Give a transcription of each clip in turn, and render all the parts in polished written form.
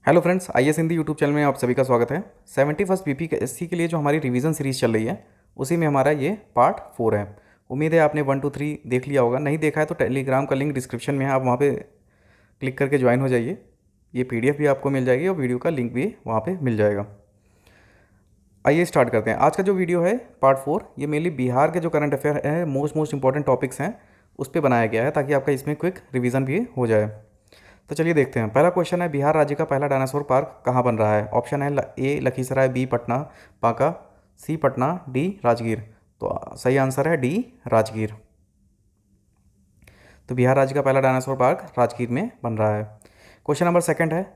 Hello friends, IAS Hindi YouTube channel में आप सभी का स्वागत है। 71st बीपीएससी के लिए जो हमारी रिवीजन सीरीज़ चल रही है उसी में हमारा ये पार्ट 4 है। उम्मीद है आपने 1 2 3 देख लिया होगा। नहीं देखा है तो टेलीग्राम का लिंक डिस्क्रिप्शन में है, आप वहाँ पे क्लिक करके ज्वाइन हो जाइए। ये पीडीएफ भी आपको मिल जाएगी और वीडियो का लिंक भी वहाँ पर मिल जाएगा। आइए स्टार्ट करते हैं। आज का जो वीडियो है पार्ट 4, ये मेनली बिहार के जो करंट अफेयर है, मोस्ट इंपॉर्टेंट टॉपिक्स हैं, उस पर बनाया गया है ताकि आपका इसमें क्विक रिवीजन भी हो जाए। तो चलिए देखते हैं। पहला क्वेश्चन है, बिहार राज्य का पहला डायनासोर पार्क कहाँ बन रहा है? ऑप्शन है ए लखीसराय, बी पटना बांका, सी पटना, डी राजगीर। तो सही आंसर है डी राजगीर। तो बिहार राज्य का पहला डायनासोर पार्क राजगीर में बन रहा है। क्वेश्चन नंबर सेकंड है,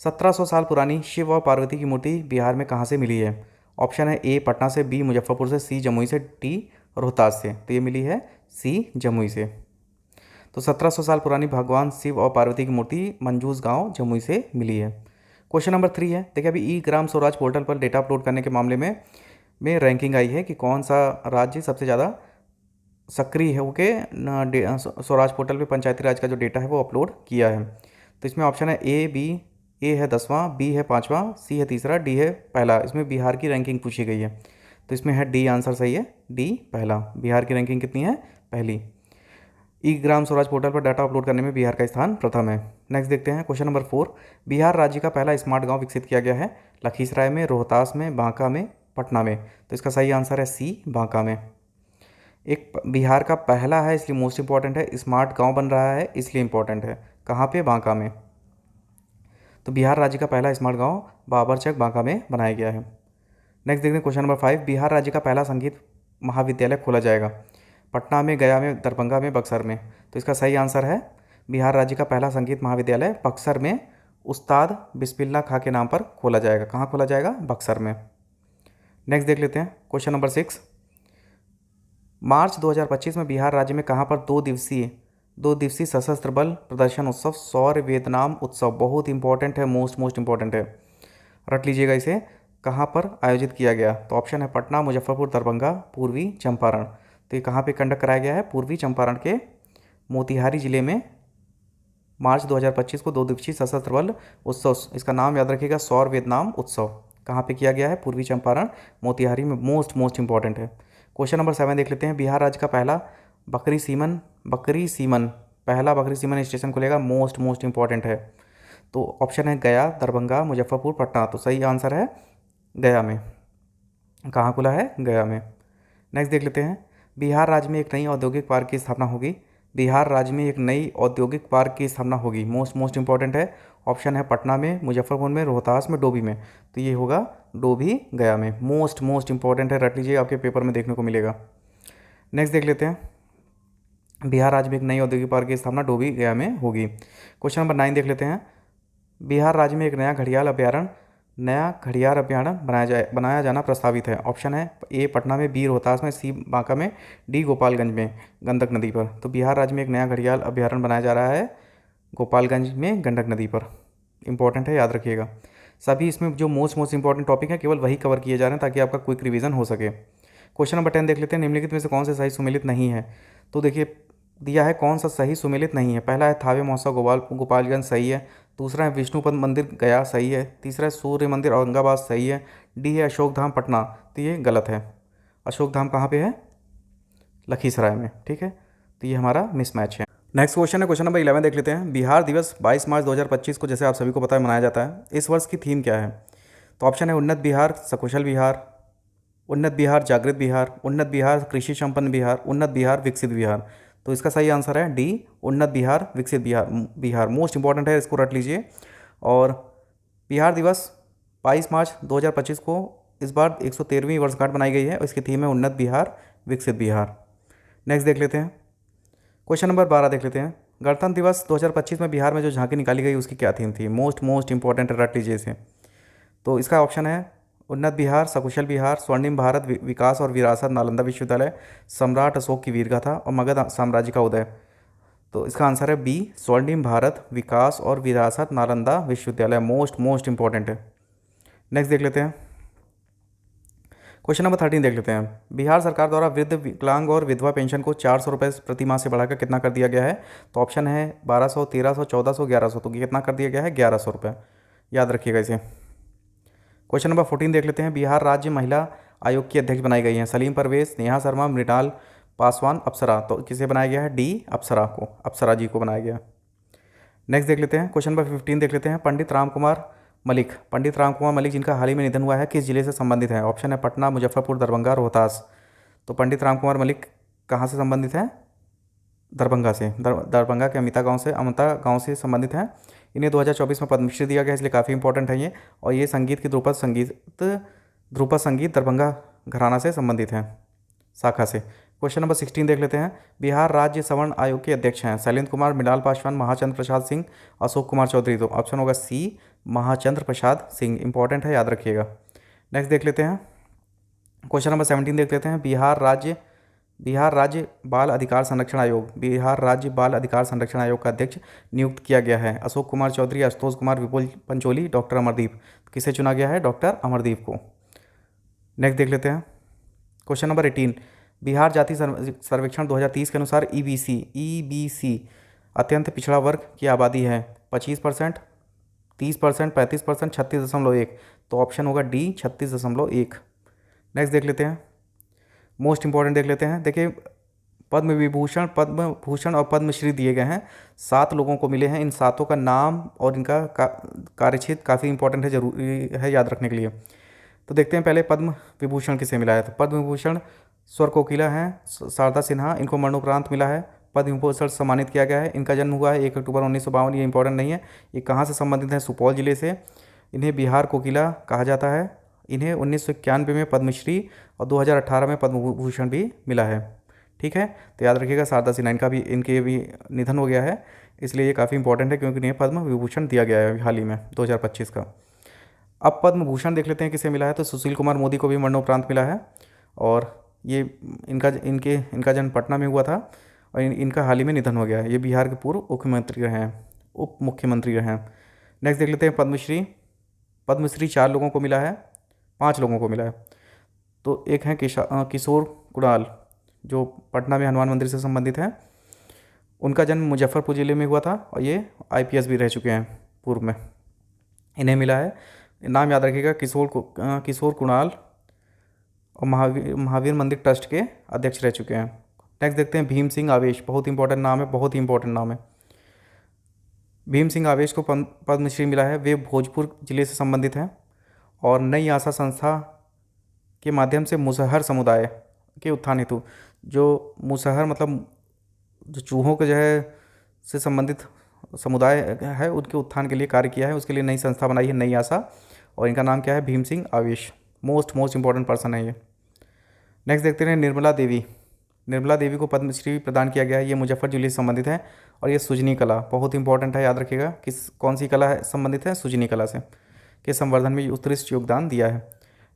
1700 साल पुरानी शिव और पार्वती की मूर्ति बिहार में कहाँ से मिली है? ऑप्शन है ए पटना से, बी मुजफ्फरपुर से, सी जमुई से, डी रोहतास से। तो ये मिली है सी जमुई से। तो 1700 साल पुरानी भगवान शिव और पार्वती की मूर्ति मंजूस गांव जमुई से मिली है। क्वेश्चन नंबर 3 है, देखिए अभी ई ग्राम स्वराज पोर्टल पर डेटा अपलोड करने के मामले में रैंकिंग आई है कि कौन सा राज्य सबसे ज़्यादा सक्रिय है होके स्वराज पोर्टल पे पंचायती राज का जो डेटा है वो अपलोड किया है। तो इसमें ऑप्शन है ए है 10वां, बी है 5वां, सी है तीसरा, डी है पहला। इसमें बिहार की रैंकिंग पूछी गई है, तो इसमें है डी आंसर सही है। डी पहला। बिहार की रैंकिंग कितनी है? पहली। ई ग्राम स्वराज पोर्टल पर डाटा अपलोड करने में बिहार का स्थान प्रथम है। नेक्स्ट देखते हैं क्वेश्चन नंबर 4, बिहार राज्य का पहला स्मार्ट गांव विकसित किया गया है लखीसराय में, रोहतास में, बांका में, पटना में। तो इसका सही आंसर है सी बांका में। एक बिहार का पहला है इसलिए मोस्ट इंपॉर्टेंट है, स्मार्ट गांव बन रहा है इसलिए इंपॉर्टेंट है। कहाँ पे? बांका में। तो बिहार राज्य का पहला स्मार्ट गांव बाबरचक बांका में बनाया गया है। नेक्स्ट देखते हैं क्वेश्चन नंबर 5, बिहार राज्य का पहला संगीत महाविद्यालय खोला जाएगा पटना में, गया में, दरभंगा में, बक्सर में। तो इसका सही आंसर है बिहार राज्य का पहला संगीत महाविद्यालय बक्सर में उस्ताद बिस्मिल्लाह खां के नाम पर खोला जाएगा। कहाँ खोला जाएगा? बक्सर में। नेक्स्ट देख लेते हैं क्वेश्चन नंबर 6, मार्च 2025 में बिहार राज्य में कहाँ पर दो दिवसीय सशस्त्र बल प्रदर्शन उत्सव शौर्य वियतनाम उत्सव, बहुत इंपॉर्टेंट है, मोस्ट इंपॉर्टेंट है, रट लीजिएगा इसे, कहाँ पर आयोजित किया गया? तो ऑप्शन है पटना, मुजफ्फरपुर, दरभंगा, पूर्वी चंपारण। तो ये कहाँ पे कंडक्ट कराया गया है? पूर्वी चंपारण के मोतिहारी जिले में मार्च 2025 को 2 दिवसीय सशस्त्र बल उत्सव, इसका नाम याद रखिएगा, शौर्य वियतनाम उत्सव, कहाँ पे किया गया है? पूर्वी चंपारण मोतिहारी में, मोस्ट इंपॉर्टेंट है। क्वेश्चन नंबर 7 देख लेते हैं, बिहार राज्य का पहला बकरी सीमन पहला बकरी सीमन स्टेशन खुलेगा, मोस्ट इंपॉर्टेंट है। तो ऑप्शन है गया, दरभंगा, मुजफ्फरपुर, पटना। तो सही आंसर है गया में। कहाँ खुला है? गया में। नेक्स्ट देख लेते हैं, बिहार राज्य में एक नई औद्योगिक पार्क की स्थापना होगी। बिहार राज्य में एक नई औद्योगिक पार्क की स्थापना होगी, मोस्ट इंपॉर्टेंट है। ऑप्शन है पटना में, मुजफ्फरपुर में, रोहतास में, डोभी में। तो ये होगा डोभी गया में, मोस्ट इंपॉर्टेंट है, रख लीजिए, आपके पेपर में देखने को मिलेगा। नेक्स्ट देख लेते हैं, बिहार राज्य में एक नई औद्योगिक पार्क की स्थापना डोभी गया में होगी। क्वेश्चन नंबर 9 देख लेते हैं, बिहार राज्य में एक नया घड़ियाल अभ्यारण्य बनाया जाना प्रस्तावित है। ऑप्शन है ए पटना में, बी रोहतास में, सी बांका में, डी गोपालगंज में गंडक नदी पर। तो बिहार राज्य में एक नया घड़ियाल अभ्यारण्य बनाया जा रहा है गोपालगंज में गंडक नदी पर, इंपॉर्टेंट है, याद रखिएगा। सभी इसमें जो मोस्ट इंपॉर्टेंट टॉपिक है केवल वही कवर किए जा रहे हैं ताकि आपका क्विक रिवीजन हो सके। क्वेश्चन नंबर 10 देख लेते हैं, निम्नलिखित में से कौन से सही सुमेलित नहीं है? तो देखिए दिया है कौन सा सही सुमेलित नहीं है। पहला है थावे महोत्सव गोपालगंज, सही है। दूसरा है विष्णुपद मंदिर गया, सही है। तीसरा है सूर्य मंदिर औरंगाबाद, सही है। डी है अशोक धाम पटना, तो ये गलत है। अशोक धाम कहाँ पे है? लखीसराय में, ठीक है। तो ये हमारा मिसमैच है। नेक्स्ट क्वेश्चन है क्वेश्चन नंबर 11 देख लेते हैं, बिहार दिवस 22 मार्च 2025 को जैसे आप सभी को पता है मनाया जाता है। इस वर्ष की थीम क्या है? तो ऑप्शन है उन्नत बिहार, सकुशल बिहार, उन्नत बिहार, जागृत बिहार, उन्नत बिहार, कृषि संपन्न बिहार, उन्नत बिहार, विकसित बिहार। तो इसका सही आंसर है डी उन्नत बिहार विकसित बिहार, मोस्ट इंपॉर्टेंट है, इसको रट लीजिए। और बिहार दिवस 22 मार्च 2025 को इस बार 113वीं वर्षगांठ बनाई गई है और इसकी थीम है उन्नत बिहार विकसित बिहार। नेक्स्ट देख लेते हैं, क्वेश्चन नंबर 12 देख लेते हैं, गणतंत्र दिवस 2025 में बिहार में जो झांकी निकाली गई उसकी क्या थीम थी? मोस्ट इंपॉर्टेंट है, रट लीजिए इसे। तो इसका ऑप्शन है उन्नत बिहार, सकुशल बिहार, स्वर्णिम भारत, विकास और विरासत, नालंदा विश्वविद्यालय, सम्राट अशोक की वीरगाथा और मगध साम्राज्य का उदय। तो इसका आंसर है बी स्वर्णिम भारत, विकास और विरासत, नालंदा विश्वविद्यालय, मोस्ट इंपॉर्टेंट है। नेक्स्ट देख लेते हैं, क्वेश्चन नंबर 13 देख लेते हैं, बिहार सरकार द्वारा वृद्ध, विकलांग और विधवा पेंशन को 400 रुपये प्रति माह से बढ़ाकर कितना कर दिया गया है? तो ऑप्शन है 1200, 1300, 1400, 1100। तो कितना कर दिया गया है? 1100 रुपये। याद रखिएगा इसे। क्वेश्चन नंबर 14 देख लेते हैं। बिहार राज्य महिला आयोग की अध्यक्ष बनाई गई हैं सलीम परवेज, नेहा शर्मा, मृणाल पासवान, अप्सरा। तो किसे बनाया गया है? डी अप्सरा को, अप्सरा जी को बनाया गया। नेक्स्ट देख लेते हैं। क्वेश्चन नंबर 15 देख लेते हैं। पंडित राम कुमार मलिक, पंडित राम कुमार मलिक जिनका हाल ही में निधन हुआ है, किस जिले से संबंधित है? ऑप्शन है पटना, मुजफ्फरपुर, दरभंगा, रोहतास। तो पंडित राम कुमार मलिक कहाँ से संबंधित है? दरभंगा से, दरभंगा के अमिता गांव से संबंधित हैं। इन्हें 2024 में पद्मश्री दिया गया, इसलिए काफ़ी इंपॉर्टेंट है ये। और ये संगीत की ध्रुपद संगीत दरभंगा घराना से संबंधित हैं, शाखा से। क्वेश्चन नंबर 16 देख लेते हैं। बिहार राज्य सवर्ण आयोग के अध्यक्ष हैं शैलेंद्र कुमार, मृणाल पासवान, महाचंद्र प्रसाद सिंह, अशोक कुमार चौधरी। तो ऑप्शन होगा सी, महाचंद्र प्रसाद सिंह। इंपॉर्टेंट है, याद रखिएगा। नेक्स्ट देख लेते हैं। क्वेश्चन नंबर 17 देख लेते हैं। बिहार राज्य बाल अधिकार संरक्षण आयोग, बिहार राज्य बाल अधिकार संरक्षण आयोग का अध्यक्ष नियुक्त किया गया है अशोक कुमार चौधरी, आशुतोष कुमार, विपुल पंचोली, डॉक्टर अमरदीप। किसे चुना गया है? डॉक्टर अमरदीप को। नेक्स्ट देख लेते हैं। Question number 18। बिहार जाति सर्वेक्षण 2030 के अनुसार ईबीसी अत्यंत पिछड़ा वर्ग की आबादी है 25%, 30%, 35%, 36.1। तो ऑप्शन होगा डी, 36.1। नेक्स्ट देख लेते हैं। मोस्ट इंपॉर्टेंट देख लेते हैं। देखिए, पद्म भूषण और पद्मश्री दिए गए हैं, 7 लोगों को मिले हैं। इन 7 का नाम और इनका कार्यक्षेत्र काफ़ी इंपॉर्टेंट है, जरूरी है याद रखने के लिए। तो देखते हैं पहले पद्म विभूषण किसे मिला है। तो पद्म विभूषण स्वर कोकिला हैं शारदा सिन्हा, इनको मरणोपरांत मिला है। पद्म विभूषण सम्मानित किया गया है। इनका जन्म हुआ है 1 अक्टूबर 1952। ये इंपॉर्टेंट नहीं है। ये कहाँ से संबंधित है? सुपौल जिले से। इन्हें बिहार कोकिला कहा जाता है। इन्हें 1991 में पद्मश्री और 2018 में पद्म भूषण भी मिला है। ठीक है, तो याद रखिएगा शारदा सिन्हा इनके भी निधन हो गया है, इसलिए ये काफ़ी इंपॉर्टेंट है क्योंकि इन्हें पद्म विभूषण दिया गया है हाल ही में 2025 का। अब पद्म भूषण देख लेते हैं किसे मिला है। तो सुशील कुमार मोदी को भी मरणोपरांत मिला है, और ये इनका जन्म पटना में हुआ था, और इनका हाल ही में निधन हो गया है। ये बिहार के पूर्व मुख्यमंत्री रहे हैं, उप मुख्यमंत्री रहे हैं। नेक्स्ट देख लेते हैं पद्मश्री 4 लोगों को मिला है, 5 लोगों को मिला है। तो एक हैं किशोर कुणाल, जो पटना में हनुमान मंदिर से संबंधित हैं। उनका जन्म मुजफ्फरपुर ज़िले में हुआ था, और ये IPS भी रह चुके हैं पूर्व में। इन्हें मिला है, नाम याद रखिएगा, किशोर कुणाल, और महावीर मंदिर ट्रस्ट के अध्यक्ष रह चुके हैं। नेक्स्ट देखते हैं भीम सिंह आवेश, बहुत इंपॉर्टेंट नाम है, बहुत ही इंपॉर्टेंट नाम है। भीम सिंह आवेश को पद्मश्री मिला है। वे भोजपुर जिले से संबंधित हैं, और नई आशा संस्था के माध्यम से मुसहर समुदाय के उत्थान हेतु, जो मुसहर मतलब जो चूहों के जो है से संबंधित समुदाय है, उनके उत्थान के लिए कार्य किया है। उसके लिए नई संस्था बनाई है, नई आशा, और इनका नाम क्या है? भीम सिंह आवेश। मोस्ट इंपॉर्टेंट पर्सन है ये। नेक्स्ट देखते हैं निर्मला देवी को पद्मश्री प्रदान किया गया है। ये मुजफ्फर जिले से संबंधित है, और ये सुजनी कला बहुत इंपॉर्टेंट है, याद रखिएगा। कौन सी कला है संबंधित है? सुजनी कला से, के संवर्धन में उत्कृष्ट योगदान दिया है।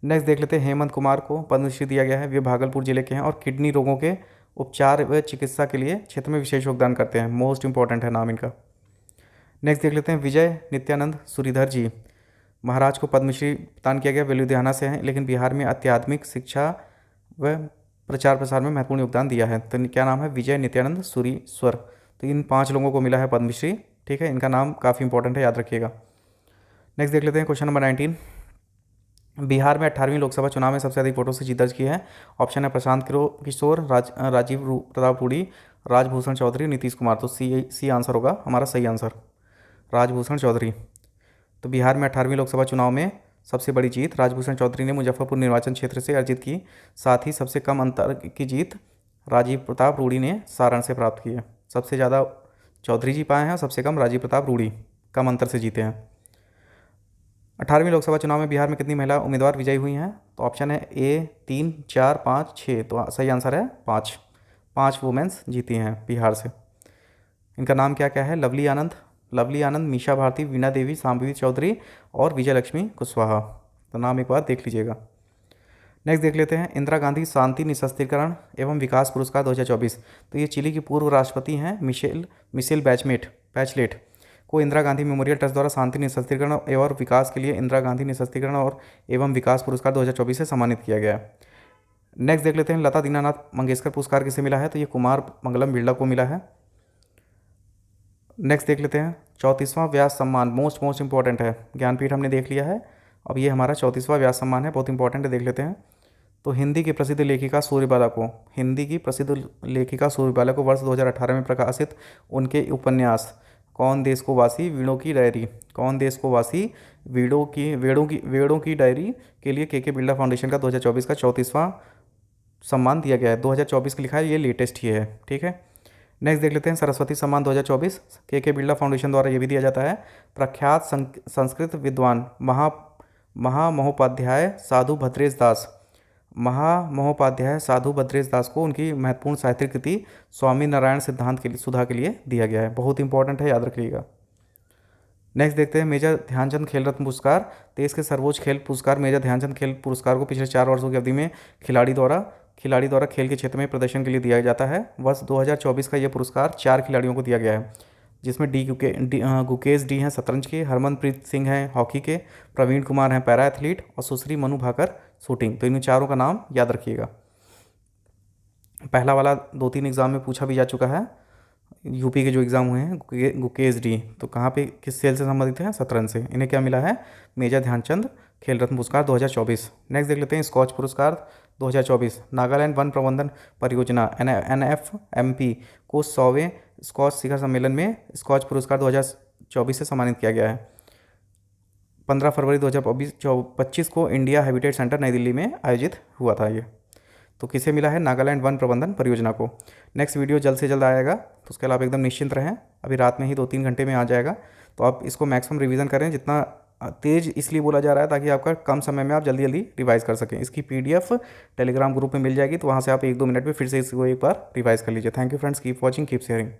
नेक्स्ट देख लेते हैं हेमंत कुमार को पद्मश्री दिया गया है। वे भागलपुर जिले के हैं, और किडनी रोगों के उपचार व चिकित्सा के लिए क्षेत्र में विशेष योगदान करते हैं। मोस्ट इंपॉर्टेंट है नाम इनका। नेक्स्ट देख लेते हैं विजय नित्यानंद सूरीधर जी महाराज को पद्मश्री प्रदान किया गया। वे लुधियाना से हैं, लेकिन बिहार में आध्यात्मिक शिक्षा व प्रचार प्रसार में महत्वपूर्ण योगदान दिया है। तो क्या नाम है? विजय नित्यानंद सूरीश्वर। तो इन 5 लोगों को मिला है पद्मश्री। ठीक है, इनका नाम काफ़ी इंपॉर्टेंट है, याद रखिएगा। नेक्स्ट देख लेते हैं क्वेश्चन नंबर 19। बिहार में 18वीं लोकसभा चुनाव में सबसे अधिक वोटों से जीत दर्ज की है। ऑप्शन है प्रशांत किशोर, राजीव प्रताप रूडी, राजभूषण चौधरी, नीतीश कुमार। तो सी आंसर होगा हमारा सही आंसर, राजभूषण चौधरी। तो बिहार में 18वीं लोकसभा चुनाव में सबसे बड़ी जीत राजभूषण चौधरी ने मुजफ्फरपुर निर्वाचन क्षेत्र से अर्जित की। साथ ही सबसे कम अंतर की जीत राजीव प्रताप रूडी ने सारण से प्राप्त की है। सबसे ज़्यादा चौधरी जी पाए हैं, सबसे कम राजीव प्रताप रूडी कम अंतर से जीते हैं। 18वीं लोकसभा चुनाव में बिहार में कितनी महिला उम्मीदवार विजयी हुई हैं? तो ऑप्शन है ए 3, 4, 5, 6। तो सही आंसर है 5 वुमेन्स जीती हैं बिहार से। इनका नाम क्या क्या है? लवली आनंद, मीशा भारती, वीणा देवी, सांभवी चौधरी और विजय लक्ष्मी कुशवाहा। तो नाम एक बार देख लीजिएगा। नेक्स्ट देख लेते हैं इंदिरा गांधी शांति निःशस्त्रीकरण एवं विकास पुरस्कार 2024। तो ये चिली की पूर्व राष्ट्रपति हैं मिशेल बैचलेट को इंदिरा गांधी मेमोरियल ट्रस्ट द्वारा शांति निःशस्त्रीकरण एवं विकास के लिए इंदिरा गांधी निःशस्त्रीकरण और एवं विकास पुरस्कार 2024 से सम्मानित किया गया है। नेक्स्ट देख लेते हैं लता दीनानाथ मंगेशकर पुरस्कार किसे मिला है? तो ये कुमार मंगलम बिरला को मिला है। नेक्स्ट देख लेते हैं 34वां व्यास सम्मान, मोस्ट इंपॉर्टेंट है। ज्ञानपीठ हमने देख लिया है, अब ये हमारा 34वां व्यास सम्मान है, बहुत इंपॉर्टेंट है, देख लेते हैं। तो हिंदी की प्रसिद्ध लेखिका सूर्यबाला को, हिंदी की प्रसिद्ध लेखिका सूर्यबाला को वर्ष 2018 में प्रकाशित उनके उपन्यास कौन देश को वासी वीणों की डायरी, कौन देश को वासी वेड़ों की डायरी के लिए के बिरला फाउंडेशन का 2024 का 34वां सम्मान दिया गया है। 2024 का लिखा है, ये लेटेस्ट ही है, ठीक है। नेक्स्ट देख लेते हैं सरस्वती सम्मान 2024 के बिरला फाउंडेशन द्वारा ये भी दिया जाता है। प्रख्यात संस्कृत विद्वान महामहोपाध्याय साधु भद्रेश दास, महामहोपाध्याय साधु भद्रेश दास को उनकी महत्वपूर्ण साहित्यिक कृति स्वामी नारायण सिद्धांत के लिए सुधा के लिए दिया गया है, बहुत इंपॉर्टेंट है, याद रखिएगा। नेक्स्ट देखते हैं मेजर ध्यानचंद खेल रत्न पुरस्कार, देश के सर्वोच्च खेल पुरस्कार मेजर ध्यानचंद खेल पुरस्कार को पिछले 4 वर्षों की अवधि में खिलाड़ी द्वारा खेल के क्षेत्र में प्रदर्शन के लिए दिया जाता है। वर्ष 2024 का यह पुरस्कार 4 खिलाड़ियों को दिया गया है, जिसमें गुकेश डी हैं शतरंज के, हरमनप्रीत सिंह हैं हॉकी के, प्रवीण कुमार हैं पैरा एथलीट और सुश्री मनु भाकर शूटिंग। तो इन चारों का नाम याद रखिएगा। पहला वाला 2-3 एग्जाम में पूछा भी जा चुका है, यूपी के जो एग्ज़ाम हुए हैं गुकेश डी, तो कहाँ पे किस खेल से संबंधित हैं, शतरंज से। इन्हें क्या मिला है, मेजर ध्यानचंद खेल रत्न पुरस्कार 2024। नेक्स्ट देख लेते हैं स्कॉच पुरस्कार 2024, नागालैंड वन प्रबंधन परियोजना NFMP को 100वें स्कॉच शिखर सम्मेलन में स्कॉच पुरस्कार 2024 से सम्मानित किया गया है। 15 फरवरी 2025 को इंडिया हैबिटेट सेंटर नई दिल्ली में आयोजित हुआ था ये। तो किसे मिला है, नागालैंड वन प्रबंधन परियोजना को। नेक्स्ट वीडियो जल्द से जल्द आएगा, तो उसके अलावा एकदम निश्चिंत रहें, अभी रात में ही 2-3 घंटे में आ जाएगा। तो आप इसको मैक्सिमम रिवीजन करें, जितना तेज़ इसलिए बोला जा रहा है ताकि आपका कम समय में आप जल्दी जल्दी रिवाइज़ कर सकें। इसकी PDF टेलीग्राम ग्रुप में मिल जाएगी, तो वहाँ से आप 1-2 मिनट में फिर से इसको एक बार रिवाइज़ कर लीजिए। Thank you friends, keep watching, keep sharing.